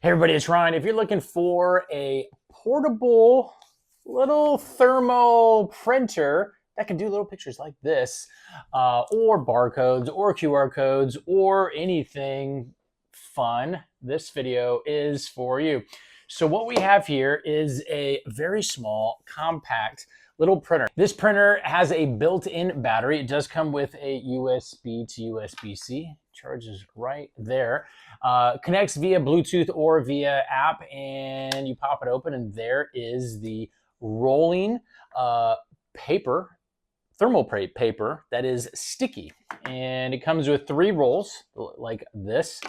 Hey everybody, it's Ryan. If you're looking for a portable little thermal printer that can do little pictures like this, or barcodes, or QR codes, or anything fun, this video is for you. So what we have here is a very small, compact little printer. This printer has a built-in battery. It does come with a USB to USB-C. Charges right there. Connects via Bluetooth or via app, and you pop it open, and there is the rolling paper, thermal paper that is sticky. And it comes with 3 rolls like this.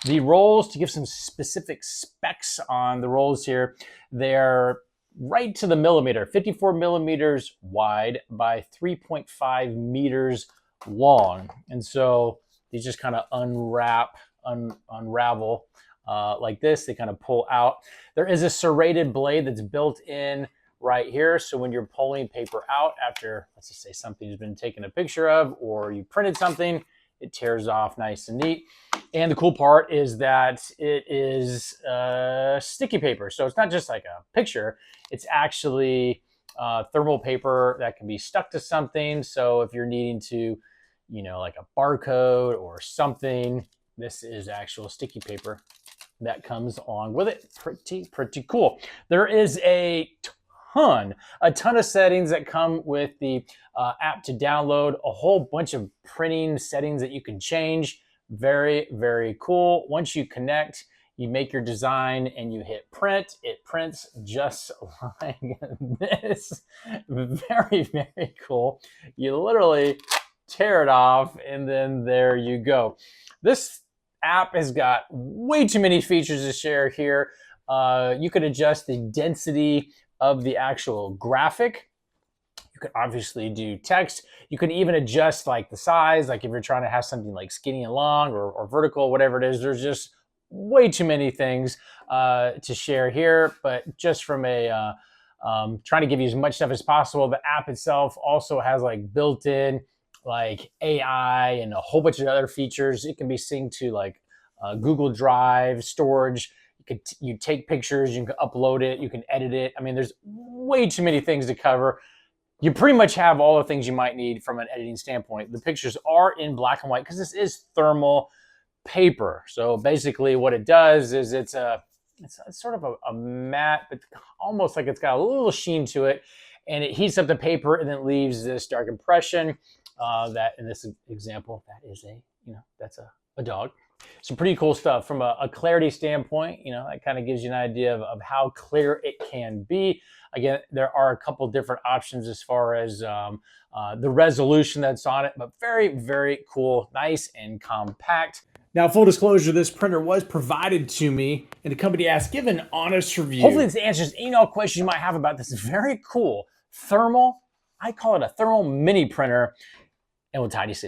The rolls, to give some specific specs on the rolls here, they're right to the millimeter, 54 millimeters wide by 3.5 meters long. And so these just kind of unravel like this. They kind of pull out. There is a serrated blade that's built in right here. So when you're pulling paper out after, let's just say something's been taken a picture of, or you printed something, it tears off nice and neat. And the cool part is that it is sticky paper. So it's not just like a picture. It's actually thermal paper that can be stuck to something. So if you're needing to, like a barcode or something, this is actual sticky paper that comes along with it. Pretty cool. There is a ton of settings that come with the app to download, a whole bunch of printing settings that you can change. Very, very cool. Once you connect, you make your design and you hit print. It prints just like this. Very, very cool. You literally tear it off, and then there you go. This app has got way too many features to share here. You could adjust the density of the actual graphic. You could obviously do text. You can even adjust like the size, like if you're trying to have something like skinny and long or vertical, whatever it is. There's just way too many things to share here, but just from a trying to give you as much stuff as possible. The app itself also has like built-in like AI and a whole bunch of other features. It can be synced to like Google Drive storage. You take pictures, you can upload it, you can edit it. I mean, there's way too many things to cover. You pretty much have all the things you might need from an editing standpoint. The pictures are in black and white because this is thermal paper. So basically what it does is it's sort of a matte, but almost like it's got a little sheen to it, and it heats up the paper and then leaves this dark impression. That in this example, that is that's a dog. Some pretty cool stuff from a clarity standpoint. That kind of gives you an idea of how clear it can be. Again, there are a couple different options as far as the resolution that's on it, but very, very cool, nice and compact. Now, full disclosure, this printer was provided to me, and the company asked, give an honest review. Hopefully this answers any questions you might have about this very cool thermal, I call it a thermal mini printer, and we'll talk to you soon.